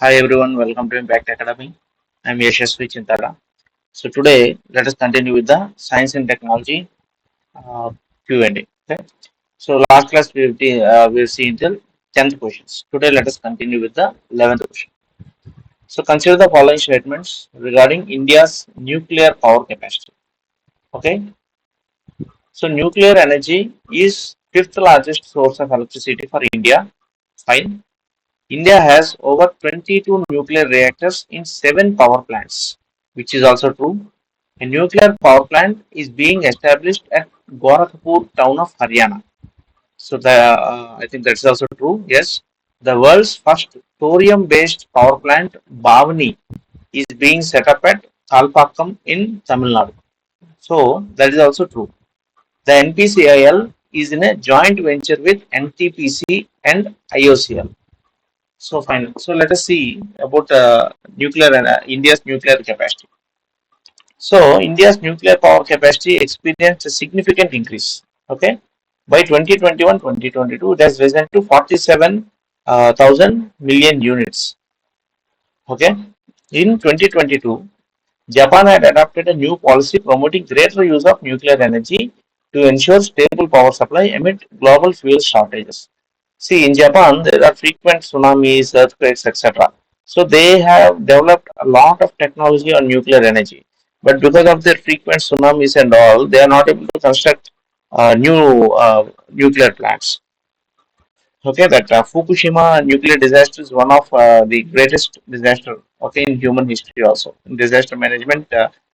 Hi everyone, welcome to Impact Academy. I'm Yashasvi Chintala. So today, let us continue with the science and technology uh, Q&A. Okay. So last class we've seen till 10th questions. Today, let us continue with the 11th question. So consider the following statements regarding India's nuclear power capacity. Okay. So nuclear energy is fifth largest source of electricity for India. Fine. India has over 22 nuclear reactors in 7 power plants, which is also true. A nuclear power plant is being established at Gorakhpur town of Haryana. So I think that's also true. Yes, the world's first thorium-based power plant, Bhavani, is being set up at Kalpakkam in Tamil Nadu. So that is also true. The NPCIL is in a joint venture with NTPC and IOCL. So fine. So let us see about nuclear and India's nuclear capacity. So India's nuclear power capacity experienced a significant increase. Okay, by 2021-2022, it has risen to 47,000 million units. Okay, in 2022, Japan had adopted a new policy promoting greater use of nuclear energy to ensure stable power supply amid global fuel shortages. See, in Japan, there are frequent tsunamis, earthquakes, etc. So they have developed a lot of technology on nuclear energy. But because of their frequent tsunamis and all, they are not able to construct new nuclear plants. Okay, that Fukushima nuclear disaster is one of the greatest disaster. Okay, in human history also. In disaster management,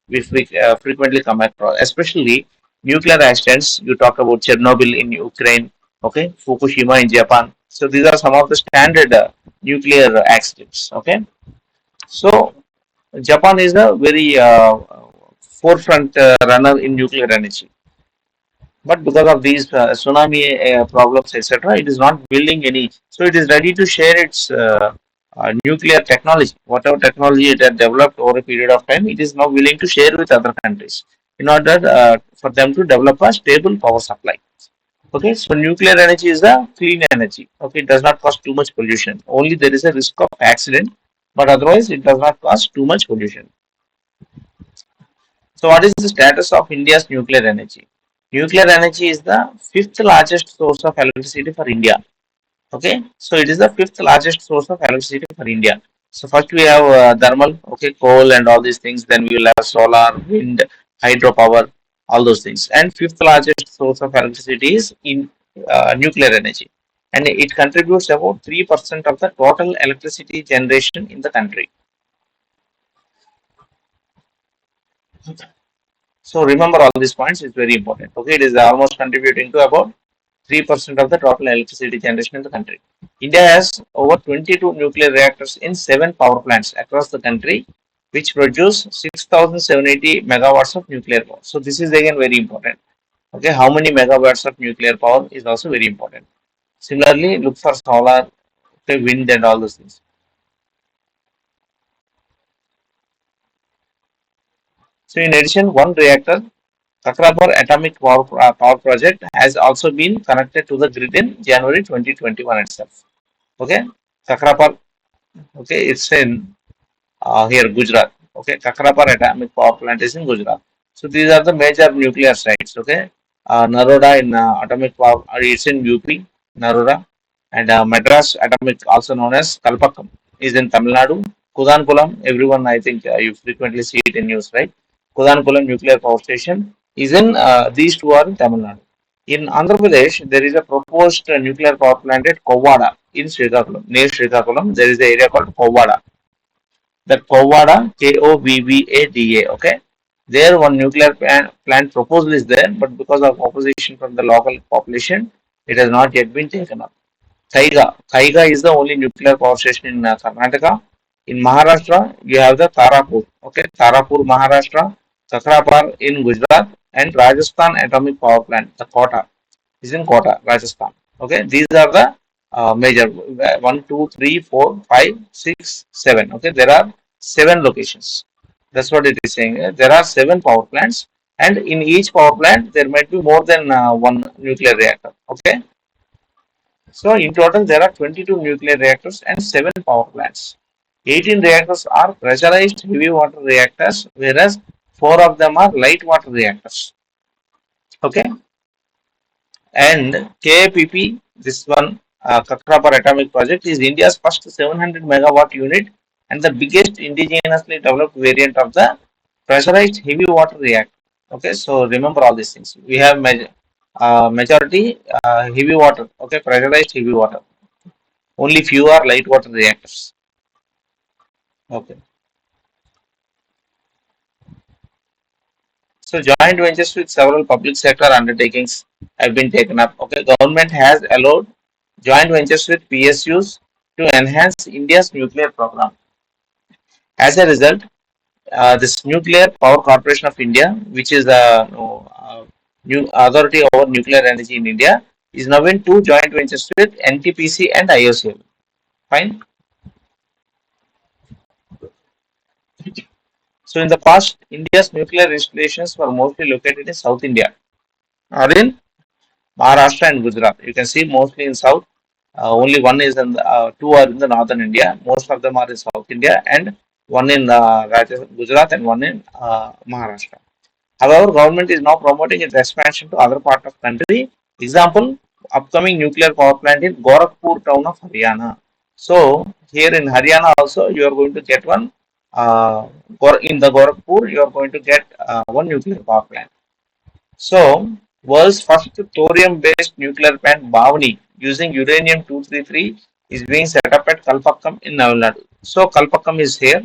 we frequently come across, especially nuclear accidents. You talk about Chernobyl in Ukraine. Okay, Fukushima in Japan. So these are some of the standard nuclear accidents. Okay, so Japan is a very forefront runner in nuclear energy. But because of these tsunami problems, etc., it is not building any. So it is ready to share its nuclear technology, whatever technology it has developed over a period of time. It is now willing to share with other countries in order for them to develop a stable power supply. Okay, so nuclear energy is a clean energy. Okay, it does not cause too much pollution. Only there is a risk of accident, but otherwise it does not cause too much pollution. So, what is the status of India's nuclear energy? Nuclear energy is the fifth largest source of electricity for India. Okay, so it is the fifth largest source of electricity for India. So, first we have thermal, okay, coal and all these things. Then we will have solar, wind, hydropower, all those things. And fifth largest source of electricity is in nuclear energy, and it contributes about 3% of the total electricity generation in the country. So remember all these points is very important. Okay, it is almost contributing to about 3% of the total electricity generation in the country. India has over 22 nuclear reactors in 7 power plants across the country, which produce 6,780 megawatts of nuclear power. So this is again very important. Okay, how many megawatts of nuclear power is also very important. Similarly, look for solar, okay, wind, and all those things. So in addition, one reactor Kakrapur Atomic Power Project has also been connected to the grid in January 2021 itself. Okay, Kakrapur, okay, it's in here Gujarat. Okay, Kakrapur Atomic Power Plant is in Gujarat. So these are the major nuclear sites. Okay, Naroda in Atomic Power, it's in UP, Naroda, and Madras Atomic, also known as Kalpakkam, is in Tamil Nadu. Kudankulam, everyone I think you frequently see it in news, right? Kudankulam Nuclear Power Station is in these two are in Tamil Nadu. In Andhra Pradesh, there is a proposed nuclear power plant at Kovada in Srikakulam. Near Srikakulam, there is an area called Kovada. That Kovada, Kovvada, okay? There, one nuclear plant proposal is there, but because of opposition from the local population, it has not yet been taken up. Kaiga is the only nuclear power station in Karnataka. In Maharashtra, you have the Tarapur. Okay, Tarapur, Maharashtra, Kakrapar in Gujarat, and Rajasthan Atomic Power Plant, the Kota, is in Kota, Rajasthan. Okay, these are the major 1, 2, 3, 4, 5, 6, 7. Okay, there are 7 locations. That's what it is saying. There are 7 power plants, and in each power plant, there might be more than one nuclear reactor. Okay, so in total, there are 22 nuclear reactors and 7 power plants. 18 reactors are pressurized heavy water reactors, whereas 4 of them are light water reactors. Okay, and KAPP, this one, Kakrapar Atomic Project, is India's first 700 megawatt unit and the biggest indigenously developed variant of the pressurized heavy water reactor. Okay, so remember all these things. We have majority heavy water, okay, pressurized heavy water. Only few are light water reactors. Okay. So joint ventures with several public sector undertakings have been taken up. Okay, government has allowed joint ventures with PSUs to enhance India's nuclear program. As a result, this Nuclear Power Corporation of India, which is the new authority over nuclear energy in India, is now in two joint ventures with NTPC and IOCL. Fine. So in the past, India's nuclear installations were mostly located in South India or in Maharashtra and Gujarat. You can see mostly in South. Only one is in the, two are in the northern India. Most of them are in South India, and one in Gujarat and one in Maharashtra. However, government is now promoting its expansion to other part of country. Example: upcoming nuclear power plant in Gorakhpur town of Haryana. So here in Haryana also you are going to get one. In the Gorakhpur you are going to get one nuclear power plant. So, world's first thorium-based nuclear plant, Bhavani, using uranium-233, is being set up at Kalpakkam in Tamil Nadu. So, Kalpakkam is here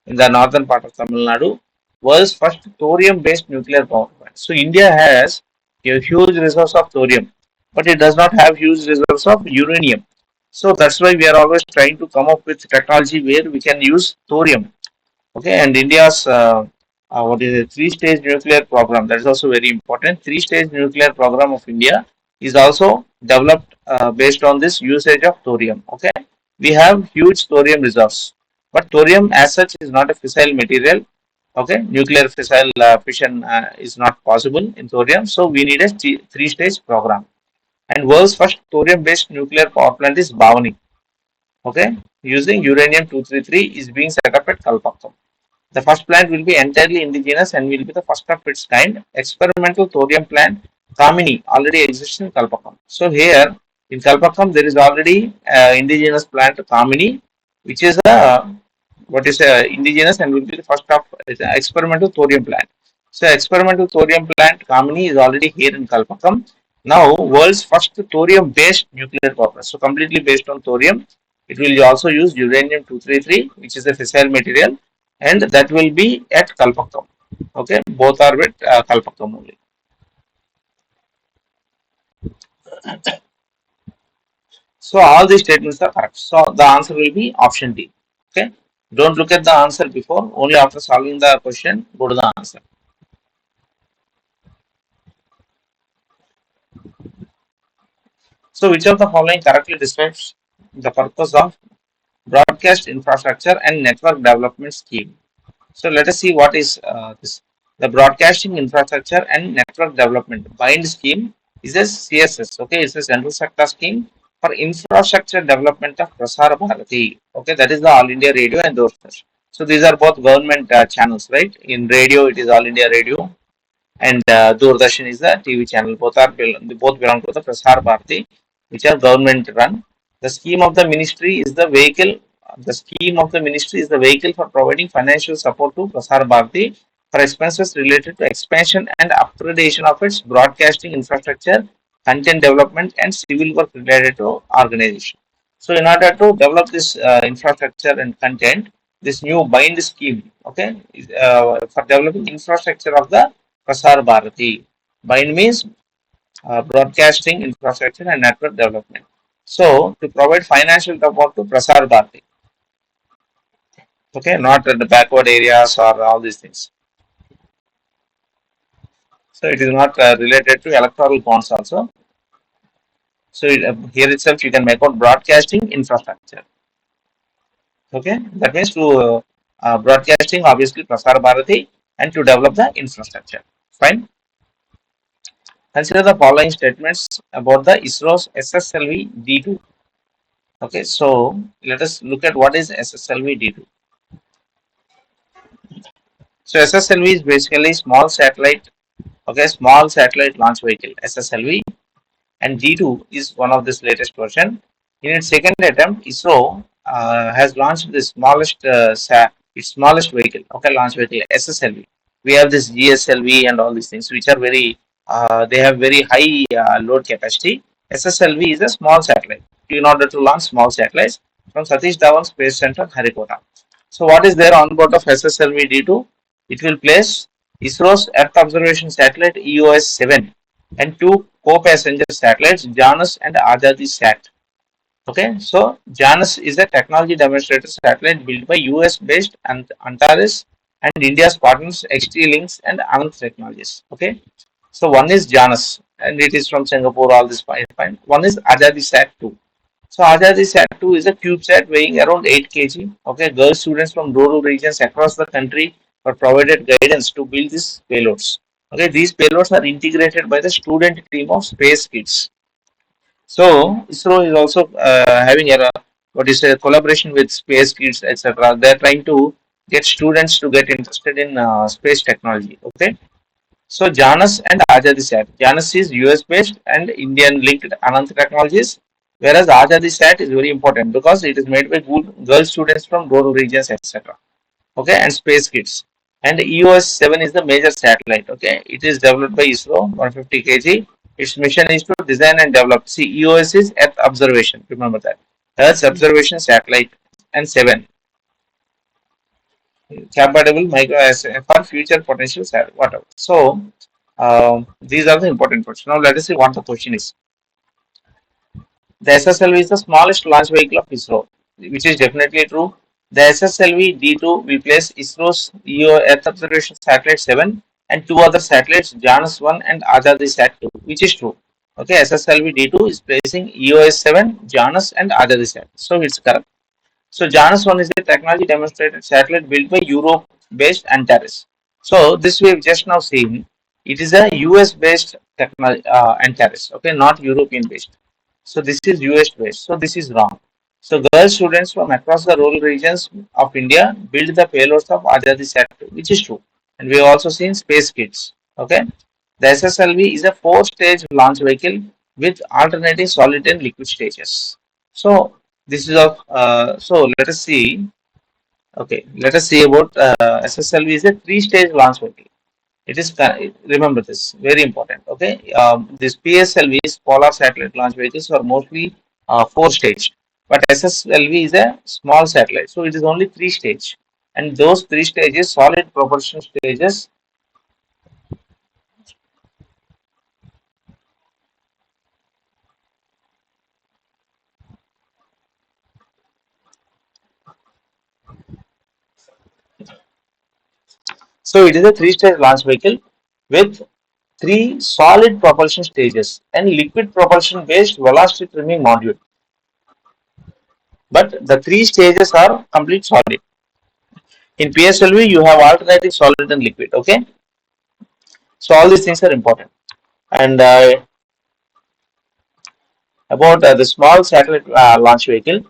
in the northern part of Tamil Nadu. World's first thorium-based nuclear power plant. So, India has a huge resource of thorium, but it does not have huge resource of uranium. So, that's why we are always trying to come up with technology where we can use thorium. Okay, and India's what is a three-stage nuclear program, that is also very important. Three-stage nuclear program of India is also developed based on this usage of thorium. Okay, we have huge thorium reserves, but thorium as such is not a fissile material. Okay, nuclear fissile fission is not possible in thorium, so we need a three-stage program. And world's first thorium-based nuclear power plant is Bhavani. Okay, using uranium 233 is being set up at Kalpakkam. The first plant will be entirely indigenous and will be the first of its kind. Experimental thorium plant Kamini already exists in Kalpakkam. So here in Kalpakkam there is already indigenous plant Kamini, which is a what is a indigenous and will be the first of experimental thorium plant. So experimental thorium plant Kamini is already here in Kalpakkam. Now world's first thorium based nuclear power plant. So completely based on thorium. It will also use uranium 233, which is a fissile material, and that will be at Kalpakkam. Okay, both are with Kalpakkam only. So all these statements are correct. So the answer will be option D. Okay, don't look at the answer before. Only after solving the question, go to the answer. So which of the following correctly describes the purpose of broadcast infrastructure and network development scheme? So let us see what is this. The Broadcasting Infrastructure and Network Development Bind Scheme is a CSS. Okay, it's a central sector scheme for infrastructure development of Prasar Bharati. Okay, that is the All India Radio and Doordarshan. So these are both government channels, right? In radio, it is All India Radio, and Doordarshan is the TV channel. Both belong to the Prasar Bharati, which are government run. The scheme of the ministry is the vehicle. The scheme of the ministry is the vehicle for providing financial support to Prasar Bharati for expenses related to expansion and upgradation of its broadcasting infrastructure, content development, and civil work related to organization. So, in order to develop this infrastructure and content, this new bind scheme, okay, is, for developing infrastructure of the Prasar Bharati. Bind means broadcasting infrastructure and network development. So, to provide financial support to Prasar Bharati, okay, not at the backward areas or all these things. So, it is not related to electoral bonds also. So, here itself you can make out broadcasting infrastructure. Okay, that means to broadcasting obviously Prasar Bharati and to develop the infrastructure. Fine. Consider the following statements about the ISRO's SSLV D2. Okay, so let us look at what is SSLV D2. So SSLV is basically small satellite, okay, small satellite launch vehicle, SSLV, and D2 is one of this latest version. In its second attempt, ISRO has launched the smallest its smallest vehicle, okay, launch vehicle, SSLV. We have this GSLV and all these things, which are very they have very high load capacity. SSLV is a small satellite in order to launch small satellites from Satish Dhawan Space Center, Harikota. So, what is there on board of SSLV D2? It will place ISRO's Earth Observation Satellite EOS 7 and two co-passenger satellites, Janus and Ajadi Sat. Okay, so Janus is a technology demonstrator satellite built by US based Antares and India's partners XT-Links and Anand Technologies. Okay, so one is Janus and it is from Singapore, all this fine. One is Ajadi Sat 2. So Ajadi Sat 2 is a CubeSat weighing around 8 kg. Okay, girl students from rural regions across the country were provided guidance to build these payloads. Okay, these payloads are integrated by the student team of Space Kids. So ISRO is also having a what is a collaboration with Space Kids, etc. They are trying to get students to get interested in space technology. Okay, so Janus and Ajadisat. Janus is US based and Indian linked Anant Technologies, whereas Ajadisat is very important because it is made by good girl students from rural regions, etc. Okay, and space kits. And EOS 7 is the major satellite. Okay, it is developed by ISRO, 150 kg. Its mission is to design and develop. See, EOS is Earth observation. Remember that Earth observation satellite, and 7 compatible micro as for future potential whatever. So these are the important parts. Now let us see what the question is. The SSLV is the smallest launch vehicle of ISRO, which is definitely true. The SSLV D2 will place ISRO's EO Earth Observation Satellite 7 and two other satellites, Janus 1 and Ajadi Sat 2, which is true. Okay, SSLV D2 is placing EOS 7, Janus and Ajadi Sat. So it's correct. So Janus 1 is a technology demonstrated satellite built by Europe-based Antares. So this we have just now seen. It is a US-based technology Antares, okay, not European-based. So this is US based. So this is wrong. So girl students from across the rural regions of India build the payloads of Ajadi Sat, which is true. And we have also seen space kits. Okay. The SSLV is a four-stage launch vehicle with alternating solid and liquid stages. So this is of so let us see. Okay, let us see about SSLV is a three-stage launch vehicle. It is remember this very important. Okay, this PSLVs polar satellite launch vehicles are mostly four-stage, but SSLV is a small satellite, so it is only three-stage, and those three stages solid propulsion stages. So it is a three-stage launch vehicle with three solid propulsion stages and liquid propulsion based velocity trimming module. But the three stages are complete solid. In PSLV, you have alternating solid and liquid. Okay, so all these things are important. And about the small satellite launch vehicle,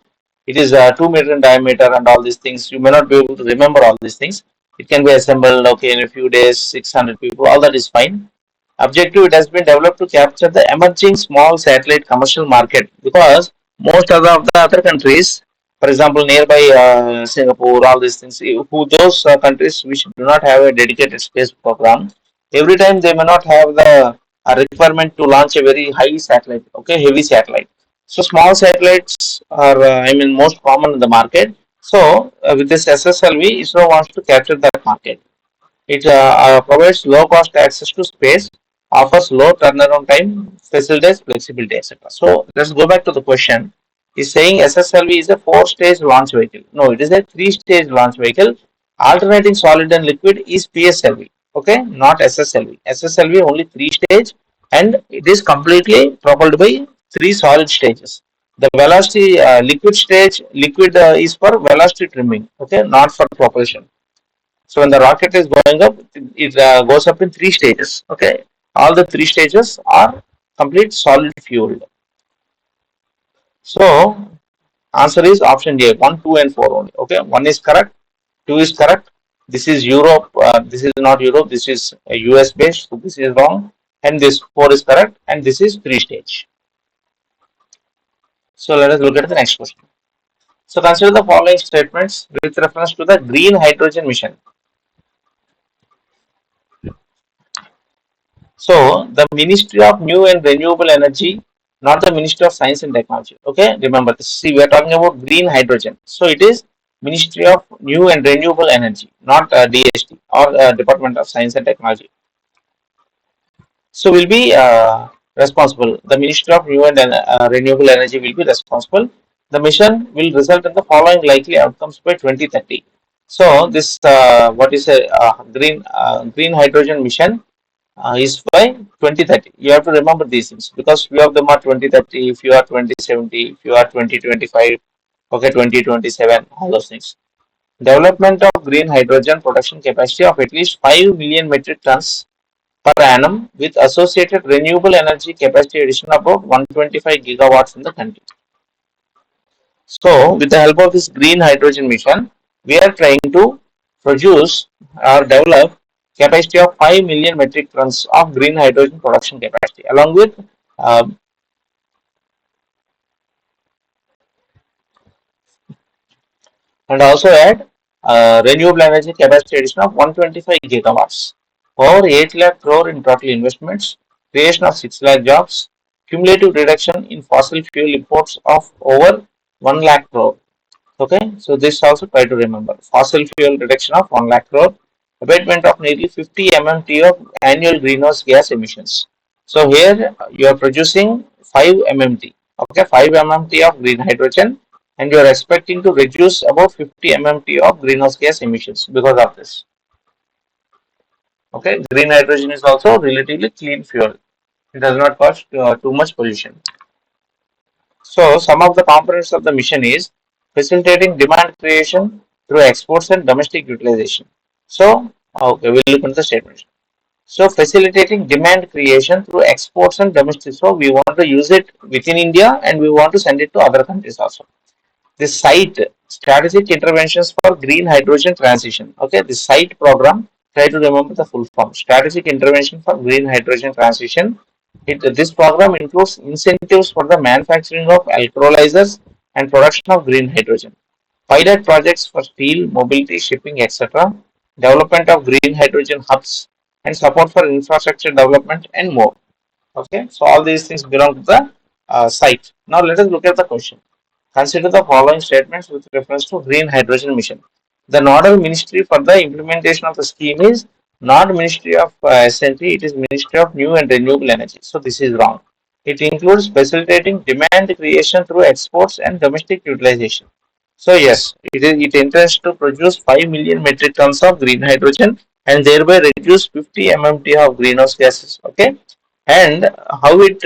it is 2 meter in diameter and all these things. You may not be able to remember all these things. It can be assembled okay in a few days, 600 people. All that is fine. Objective, it has been developed to capture the emerging small satellite commercial market because most of the other countries, for example, nearby Singapore, all these things, who those countries which do not have a dedicated space program, every time they may not have the requirement to launch a very high satellite, okay, heavy satellite. So small satellites are, I mean, most common in the market. So with this SSLV, ISRO wants to capture that market. It provides low cost access to space, offers low turnaround time, facilitates flexibility, etc. So let's go back to the question. Is saying SSLV is a four-stage launch vehicle? No, it is a three-stage launch vehicle. Alternating solid and liquid is PSLV. Okay, not SSLV. SSLV only three-stage, and it is completely propelled by three solid stages. The velocity liquid stage, liquid is for velocity trimming. Okay, not for propulsion. So when the rocket is going up, it goes up in three stages. Okay, all the three stages are complete solid fuel. So Answer is option A, 1, 2 and 4 only. Okay, 1 is correct, 2 is correct. This is Europe, this is not Europe, this is US based, so this is wrong. And this 4 is correct, and this is 3 stage. So let us look at the next question. So consider the following statements with reference to the green hydrogen mission. So the Ministry of New and Renewable Energy, not the Ministry of Science and Technology. Okay, remember this. See, we are talking about green hydrogen. So it is Ministry of New and Renewable Energy, not DST or Department of Science and Technology. So will be responsible. The Ministry of New and Renewable Energy will be responsible. The mission will result in the following likely outcomes by 2030. So this what is a green hydrogen mission is by 2030. You have to remember these things because few of them are 2030, if you are 2070, if you are 2025, okay, 2027, all those things. Development of green hydrogen production capacity of at least 5 million metric tons per annum with associated renewable energy capacity addition of about 125 gigawatts in the country. So, with the help of this green hydrogen mission, we are trying to produce or develop capacity of 5 million metric tons of green hydrogen production capacity along with uh, and also add renewable energy capacity addition of 125 gigawatts. Over 8 lakh crore in total investments, creation of 6 lakh jobs, cumulative reduction in fossil fuel imports of over 1 lakh crore. Okay, so this also try to remember. Fossil fuel reduction of 1 lakh crore, abatement of nearly 50 MMT of annual greenhouse gas emissions. So here you are producing 5 MMT, okay, 5 MMT of green hydrogen, and you are expecting to reduce about 50 MMT of greenhouse gas emissions because of this. Okay, green hydrogen is also relatively clean fuel. It does not cause too much pollution. So some of the components of the mission is facilitating demand creation through exports and domestic utilization. So, okay, we'll look at the statement. So facilitating demand creation through exports and domestic. So we want to use it within India and we want to send it to other countries also. This site strategic interventions for green hydrogen transition. Okay, the site program. Try to remember the full form. Strategic intervention for green hydrogen transition. This program includes incentives for the manufacturing of electrolyzers and production of green hydrogen, pilot projects for steel, mobility, shipping, etc., development of green hydrogen hubs, and support for infrastructure development and more. Okay, so all these things belong to the site. Now let us look at the question. Consider the following statements with reference to green hydrogen mission. The nodal ministry for the implementation of the scheme is not Ministry of SNT, it is Ministry of New and Renewable Energy. So this is wrong. It includes facilitating demand creation through exports and domestic utilization. So yes, it intends to produce 5 million metric tons of green hydrogen and thereby reduce 50 MMT of greenhouse gases. Okay, and how it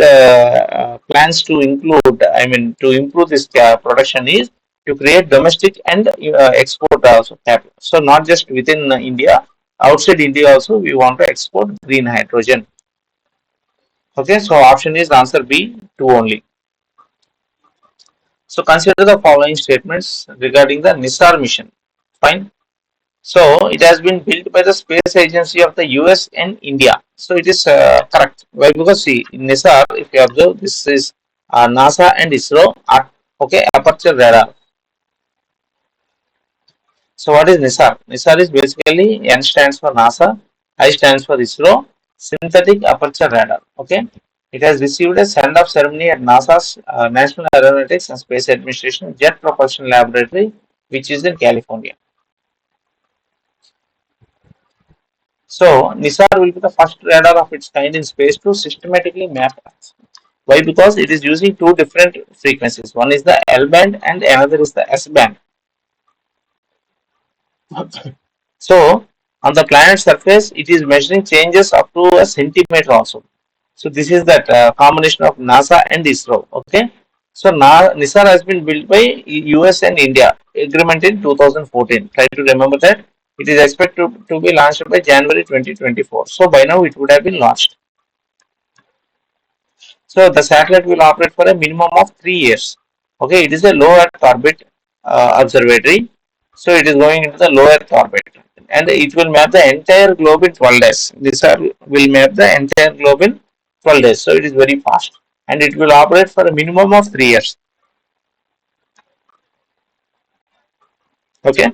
plans to include, I mean, to improve this production is to create domestic and export also capital. So not just within India, outside India also we want to export green hydrogen. Okay, so option is answer B, 2 only. So consider the following statements regarding the NISAR mission. Fine. So it has been built by the space agency of the US and India. So it is correct. Why? Because see, in NISAR, if you observe, this is NASA and ISRO. Okay, aperture radar. So what is NISAR? NISAR is basically N stands for NASA, I stands for ISRO, synthetic aperture radar. Okay, it has received a send-off ceremony at NASA's National Aeronautics and Space Administration Jet Propulsion Laboratory, which is in California. So NISAR will be the first radar of its kind in space to systematically map Earth. Why? Because it is using two different frequencies. One is the L band and another is the S band. So on the planet surface, it is measuring changes up to a centimeter also. So this is that combination of NASA and ISRO. Okay. So NISAR has been built by US and India. Agreement in 2014. Try to remember that. It is expected to be launched by January 2024. So by now it would have been launched. So the satellite will operate for a minimum of 3 years. Okay, it is a low Earth orbit observatory. So it is going into the low Earth orbit, and it will map the entire globe in 12 days. This will map the entire globe in 12 days. So it is very fast, and it will operate for a minimum of 3 years. Okay,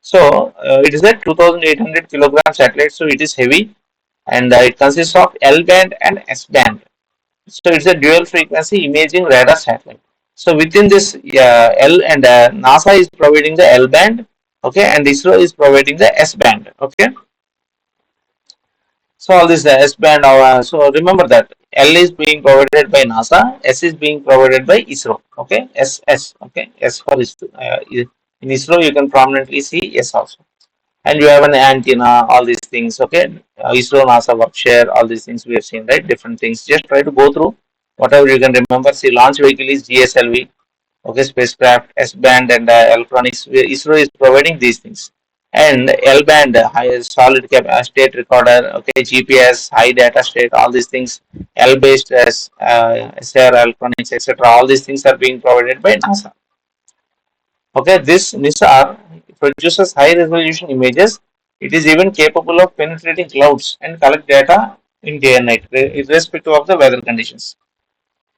so it is a 2,800 kilogram satellite. So it is heavy, and it consists of L band and S band. So it's a dual frequency imaging radar satellite. So within this L and NASA is providing the L band, okay, and ISRO is providing the S band, okay. So all this S band. So remember that L is being provided by NASA, S is being provided by ISRO, okay. S, okay, S for ISRO. In ISRO you can prominently see S also, and you have an antenna, all these things, okay. ISRO, NASA work share, all these things we have seen, right? Different things. Just try to go through whatever you can remember. See, launch vehicle is GSLV, okay, spacecraft, S band, and electronics. ISRO is providing these things, and L band, high solid state recorder, okay, GPS, high data state, all these things. L based as SR electronics, etc. All these things are being provided by NASA. Okay, this NISAR produces high resolution images. It is even capable of penetrating clouds and collect data in day and night, irrespective of the weather conditions.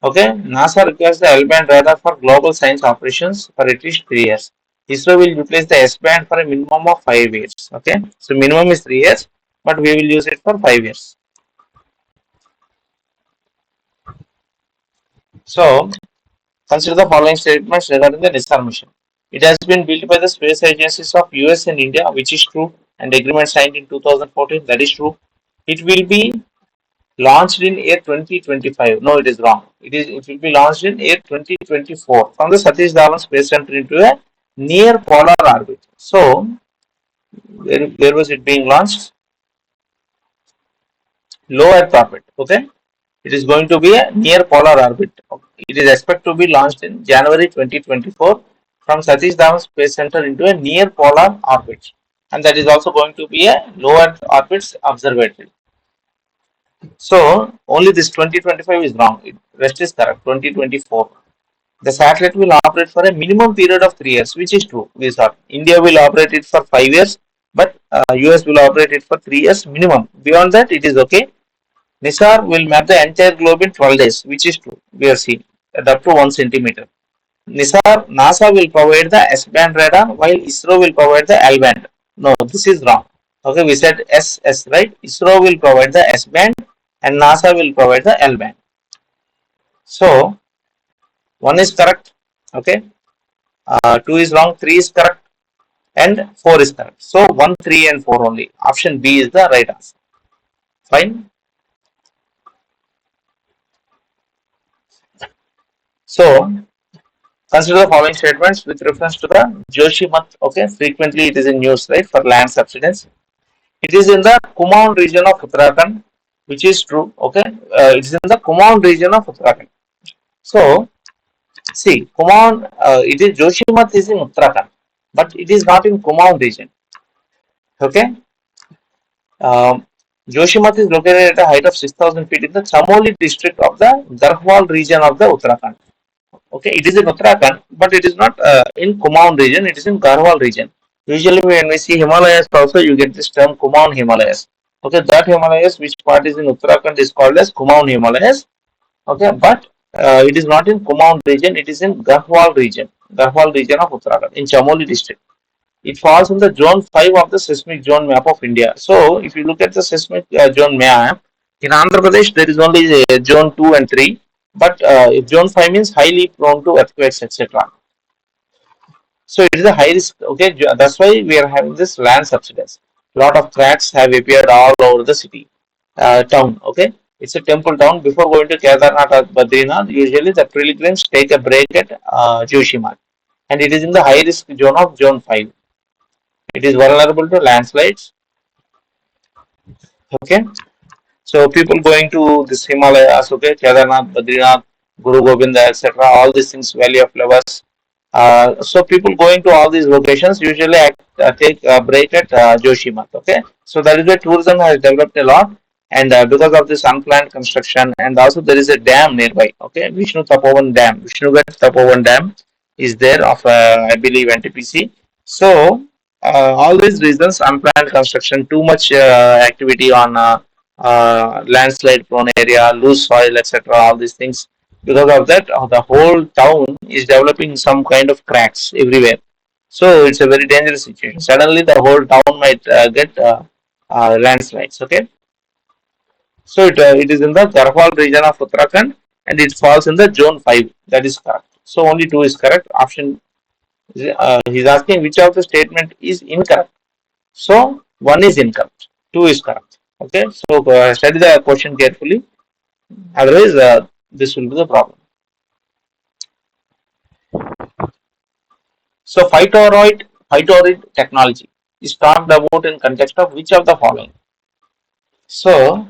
Okay, NASA requires the L band radar for global science operations for at least 3 years. ISRO will utilize the S band for a minimum of 5 years. Okay, so minimum is 3 years, but we will use it for 5 years. So, consider the following statements regarding the NISAR mission. It has been built by the space agencies of US and India, which is true, and agreement signed in 2014, that is true. It will be launched in year 2025. No, it is wrong. It will be launched in year 2024 from the Satish Dhawan Space Center into a near polar orbit. So, where was it being launched? Low Earth orbit. Okay. It is going to be a near polar orbit. It is expected to be launched in January 2024 from Satish Dhawan Space Center into a near polar orbit. And that is also going to be a low Earth orbit observatory. So, only this 2025 is wrong. Rest is correct. 2024. The satellite will operate for a minimum period of 3 years, which is true. These are India will operate it for 5 years, but US will operate it for 3 years minimum. Beyond that, it is okay. NISAR will map the entire globe in 12 days, which is true. We are seeing up to 1 centimeter. NASA will provide the S band radar, while ISRO will provide the L band. No, this is wrong. Okay, we said SS, right? ISRO will provide the S band, and NASA will provide the L band. So, 1 is correct. Okay, 2 is wrong, 3 is correct, and 4 is correct. So, 1, 3, and 4 only. Option B is the right answer. Fine. So, consider the following statements with reference to the Joshimath. Okay, frequently it is in news, right, for land subsidence. It is in the Kumaon region of Uttarakhand, which is true. Okay, it is in the Kumaon region of Uttarakhand. So, see, Kumaon, it is Joshimath is in Uttarakhand, but it is not in Kumaon region. Okay, Joshimath is located at a height of 6,000 feet in the Chamoli district of the Garhwal region of the Uttarakhand. Okay, it is in Uttarakhand, but it is not in Kumaon region. It is in Garhwal region. Usually, when we see Himalayas, also you get this term Kumaon Himalayas. Okay, that Himalayas, which part is in Uttarakhand, is called as Kumaon Himalayas. Okay, but it is not in Kumaon region. It is in Garhwal region of Uttarakhand, in Chamoli district. It falls in the zone 5 of the seismic zone map of India. So, if you look at the seismic zone map, in Andhra Pradesh, there is only zone 2 and 3, but zone 5 means highly prone to earthquakes, etc. So, it is a high risk. Okay, that's why we are having this land subsidence. Lot of cracks have appeared all over the city, town. Okay, it's a temple town. Before going to Kedarnath or Badrinath, usually the pilgrims take a break at Joshimath, and it is in the high risk zone of zone 5. It is vulnerable to landslides. Okay, so people going to this Himalayas, okay, Kedarnath, Badrinath, Guru Govinda, etc. All these things, Valley of Flowers. So people going to all these locations usually take a break at Joshimath. Okay, so that is why tourism has developed a lot. and because of this unplanned construction, and also there is a dam nearby. Okay, Vishnugat Tapovan Dam is there of I believe NTPC. So all these reasons, unplanned construction, too much activity on landslide prone area, loose soil, etc. All these things. Because of that, the whole town is developing some kind of cracks everywhere. So it's a very dangerous situation. Suddenly, the whole town might get landslides. Okay, so it is in the Garhwal region of Uttarakhand, and it falls in the zone 5. That is correct. So only 2 is correct. Option he's asking which of the statement is incorrect. So 1 is incorrect. 2 is correct. Okay. So study the question carefully. Otherwise, this will be the problem. So phytorid technology is talked about in context of which of the following. So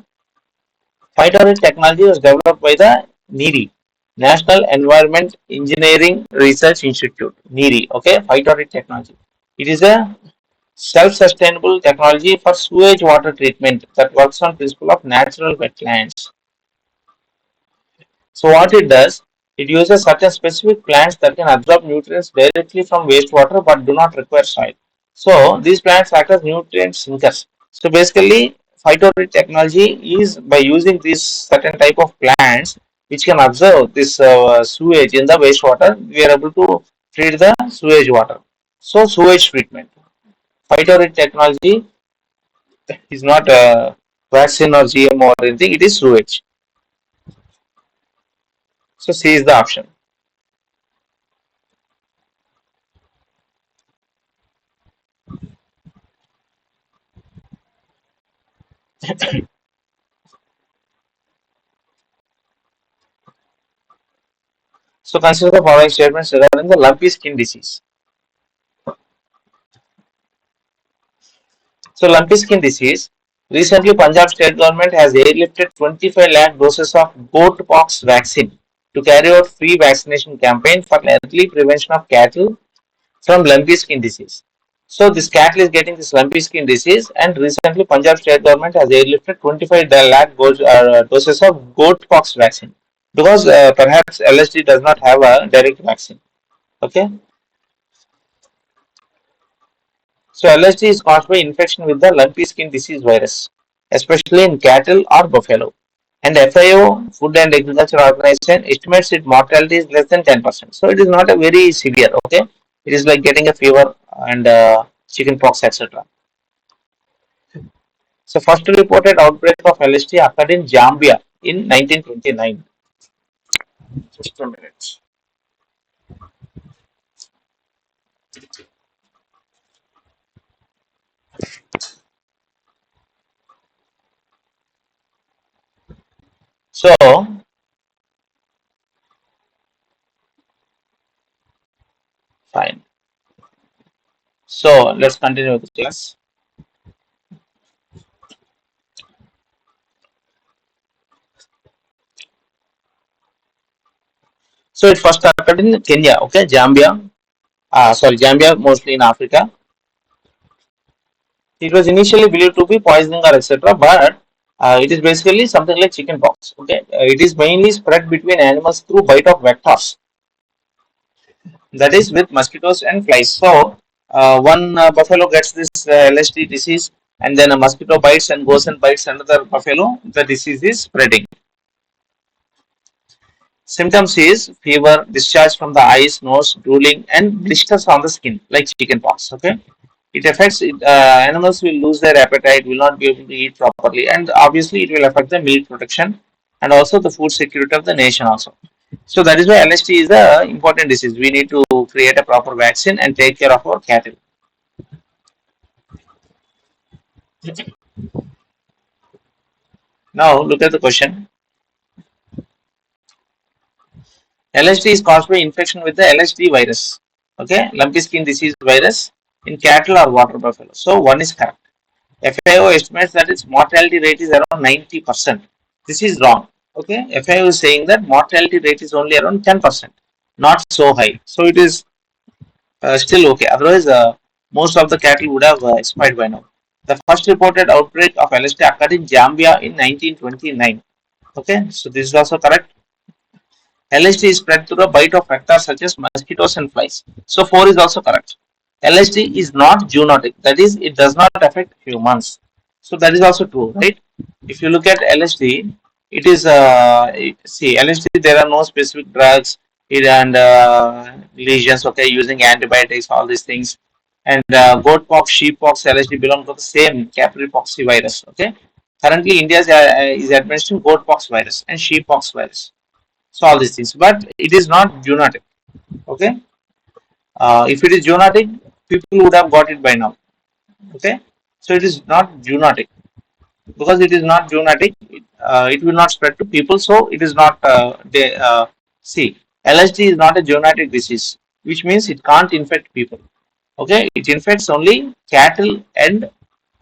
phytorid technology was developed by the NERI, National Environment Engineering Research Institute. NERI, okay, phytorid technology. It is a self-sustainable technology for sewage water treatment that works on principle of natural wetlands. So what it does, it uses certain specific plants that can absorb nutrients directly from wastewater but do not require soil. So these plants act as nutrient sinkers. So basically, phytorid technology is by using these certain type of plants which can absorb this sewage in the wastewater. We are able to treat the sewage water. So sewage treatment. Phytorid technology is not a vaccine or GMO or anything. It is sewage. So C is the option. So consider the following statements regarding the lumpy skin disease. So lumpy skin disease. Recently, Punjab state government has airlifted 25 lakh doses of goat pox vaccine to carry out free vaccination campaign for early prevention of cattle from lumpy skin disease. So this cattle is getting this lumpy skin disease, and recently Punjab state government has airlifted 25 lakh doses of goat pox vaccine because perhaps LSD does not have a direct vaccine. Okay. So LSD is caused by infection with the lumpy skin disease virus, especially in cattle or buffalo. And FAO, Food and Agriculture Organization, estimates its mortality is less than 10%. So it is not a very severe, okay? It is like getting a fever and chicken pox, etc. So first reported outbreak of LSD occurred in Zambia in 1929. Just a minute. So, fine. So let's continue with the class. So it first occurred in Kenya, okay, Zambia, mostly in Africa. It was initially believed to be poisoning or etc., but it is basically something like chicken pox. Okay, it is mainly spread between animals through bite of vectors, that is with mosquitoes and flies. So one buffalo gets this LSD disease, and then a mosquito bites and goes and bites another buffalo. The disease is spreading. Symptoms is fever, discharge from the eyes, nose, drooling, and blisters on the skin, like chicken pox. Okay, it affects it, animals will lose their appetite, will not be able to eat properly, and obviously it will affect the milk production and also the food security of the nation also. So that is why LST is a important disease. We need to create a proper vaccine and take care of our cattle. Now look at the question. LSD is caused by infection with the LSD virus. Okay, lumpy skin disease virus in cattle or water buffalo. So one is correct. FAO estimates that its mortality rate is around 90%. This is wrong. Okay, FAO is saying that mortality rate is only around 10%, not so high. So it is still okay. Otherwise, most of the cattle would have expired by now. The first reported outbreak of LSD occurred in Zambia in 1929. Okay, so this is also correct. LSD is spread through a bite of vectors such as mosquitoes and flies. So 4 is also correct. LSD is not zoonotic, that is, it does not affect humans. So that is also true, right? If you look at LSD, it is see LSD. There are no specific drugs and lesions. Okay, using antibiotics, all these things, and goat pox, sheep pox, LSD belong to the same capillary poxy virus. Okay, currently India is administering goat pox virus and sheep pox virus. So all these things, but it is not zoonotic. Okay, if it is zoonotic, people would have got it by now. Okay, so it is not zoonotic because it is not zoonotic. It will not spread to people, so it is not. See, LSD is not a zoonotic disease, which means it can't infect people. Okay, it infects only cattle and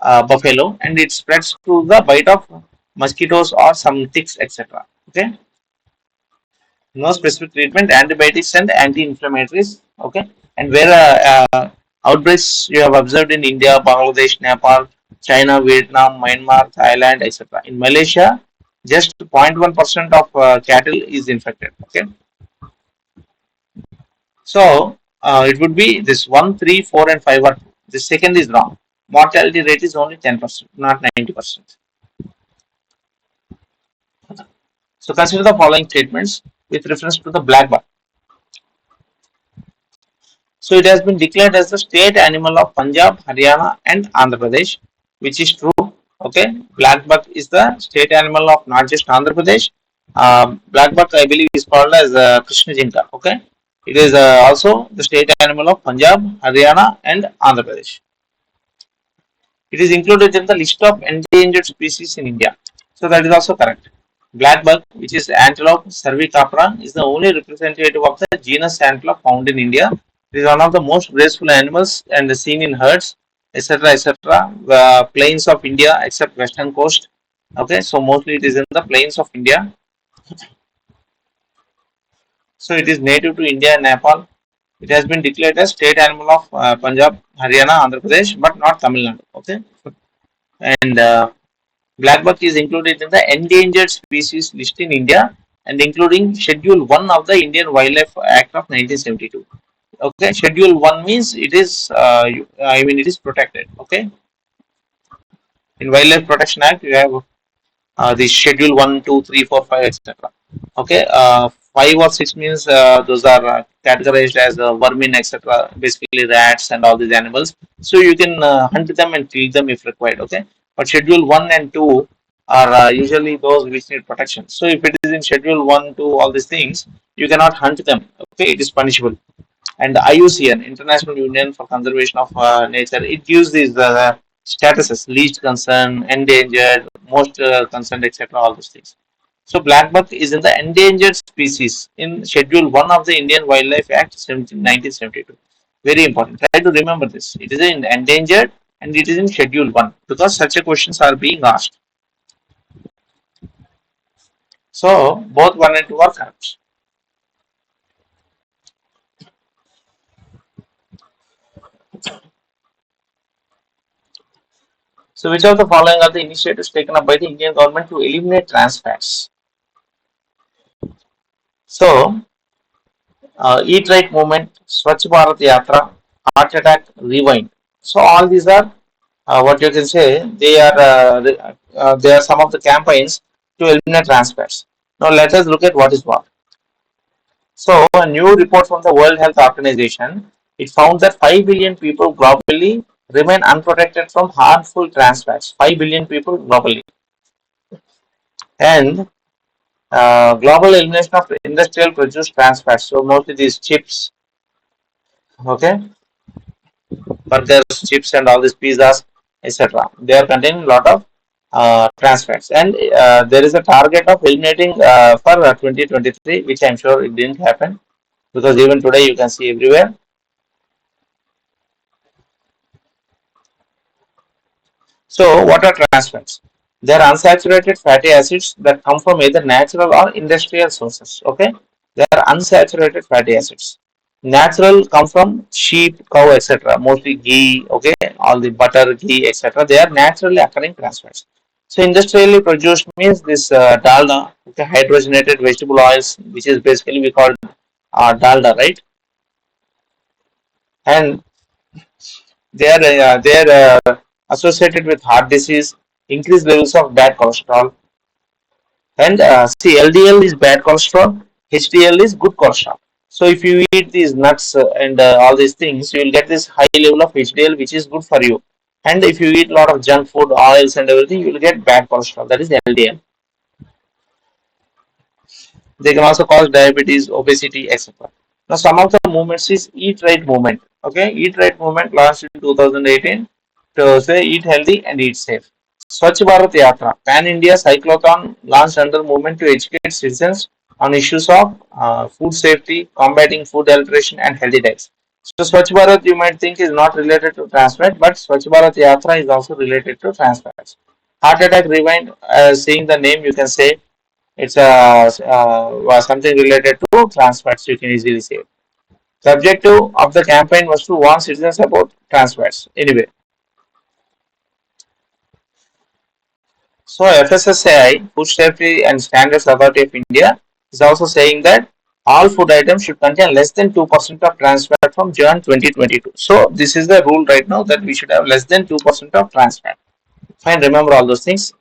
buffalo, and it spreads through the bite of mosquitoes or some ticks, etc. Okay, no specific treatment, antibiotics and anti-inflammatories. Okay, and where outbreaks you have observed in India, Bangladesh, Nepal, China, Vietnam, Myanmar, Thailand, etc. In Malaysia, just 0.1% of cattle is infected. Okay, so it would be this 1, 3, 4, and 5 are. The second is wrong. Mortality rate is only 10%, not 90%. So consider the following statements with reference to the black buck. So it has been declared as the state animal of Punjab, Haryana, and Andhra Pradesh, which is true. Okay, black buck is the state animal of not just Andhra Pradesh. Black buck, I believe, is called as Krishna Jinka. Okay, it is also the state animal of Punjab, Haryana, and Andhra Pradesh. It is included in the list of endangered species in India. So that is also correct. Black buck, which is Antelope cervicapra, is the only representative of the genus Antelope found in India. It is one of the most graceful animals and seen in herds, etc., etc. Plains of India, except western coast. Okay, so mostly it is in the plains of India. So it is native to India and Nepal. It has been declared as state animal of Punjab, Haryana, Andhra Pradesh, but not Tamil Nadu. Okay, and black buck is included in the endangered species list in India and including Schedule 1 of the Indian Wildlife Act of 1972. Okay, Schedule 1 means it is, I mean, it is protected. Okay, in Wildlife Protection Act, you have the Schedule 1, 2, 3, 4, 5, etc. Okay, 5 or 6 means those are categorized as vermin, etc. Basically, rats and all these animals. So you can hunt them and kill them if required. Okay, but Schedule 1 and 2 are usually those which need protection. So if it is in Schedule 1, 2, all these things, you cannot hunt them. Okay, it is punishable. And the IUCN, International Union for Conservation of Nature, it gives these statuses: least concern, endangered, most concerned, etc. All those things. So black buck is in the endangered species in Schedule 1 of the Indian Wildlife Act 1972. Very important. Try to remember this. It is in endangered and it is in Schedule 1 because such a questions are being asked. So both 1 and 2 are correct. So which of the following are the initiatives taken up by the Indian government to eliminate trans fats? So Eat Right Movement, Swachh Bharat Yatra, Heart Attack, Rewind. So all these are what you can say they are some of the campaigns to eliminate trans fats. Now let us look at what is what. So a new report from the World Health Organization, it found that 5 billion people globally remain unprotected from harmful trans fats. 5 billion people globally. And global elimination of industrial produced trans fats. So mostly these chips, okay, burgers, chips, and all these pizzas, etc. They are containing a lot of trans fats, and there is a target of eliminating for 2023, which I'm sure it didn't happen because even today you can see everywhere. So, what are trans fats? They are unsaturated fatty acids that come from either natural or industrial sources. Okay, they are unsaturated fatty acids. Natural come from sheep, cow, etc. Mostly ghee, okay, all the butter, ghee, etc. They are naturally occurring trans fats. So industrially produced means this dalda, okay, hydrogenated vegetable oils, which is basically we call dalda, right? And they are associated with heart disease, increased levels of bad cholesterol, and see LDL is bad cholesterol, HDL is good cholesterol. So if you eat these nuts and all these things, you will get this high level of HDL, which is good for you. And if you eat a lot of junk food, oils, and everything, you will get bad cholesterol. That is LDL. They can also cause diabetes, obesity, etc. Now, some of the movements is Eat Right movement. Okay, Eat Right movement launched in 2018 to say eat healthy and eat safe. Swachh Bharat Yatra, Pan India Cyclothon launched under movement to educate citizens on issues of food safety, combating food adulteration, and healthy diets. So, Swachh Bharat you might think is not related to trans fat, but Swachh Bharat Yatra is also related to trans fats. Heart attack rewind, seeing the name, you can say it's something related to trans fats. You can easily say. The objective of the campaign was to warn citizens about trans fats. Anyway, so FSSAI, Food Safety and Standards Authority of India, is also saying that all food items should contain less than 2% of trans fat from June 2022. So this is the rule right now that we should have less than 2% of trans fat. Fine, remember all those things.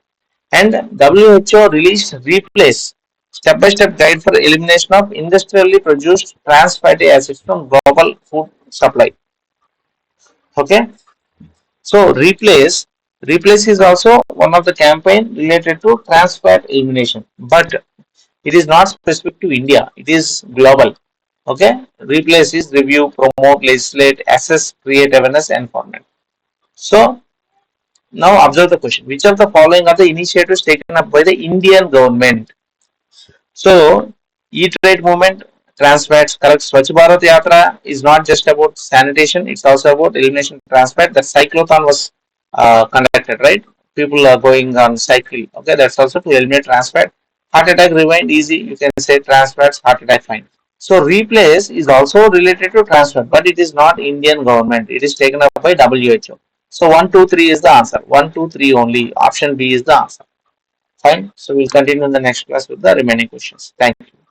And WHO released Replace step-by-step guide for elimination of industrially produced trans fatty acids from global food supply. Okay, so replace is also one of the campaign related to trans fat elimination, but it is not specific to India. It is global. Okay, replace is review, promote, legislate, assess, create awareness, and format. So now observe the question: which of the following are the initiatives taken up by the Indian government? So, Eat Right movement, trans fats, correct. Swachh Bharat Yatra is not just about sanitation; it's also about elimination of trans fat. The cyclothon was conducted, right? People are going on cycle. Okay, that's also to eliminate trans fat. Heart attack rewind easy. You can say trans fats, heart attack fine. So replace is also related to trans fat, but it is not Indian government. It is taken up by WHO. So 1, 2, 3 is the answer. 1, 2, 3 only. Option B is the answer. Fine. So we'll continue in the next class with the remaining questions. Thank you.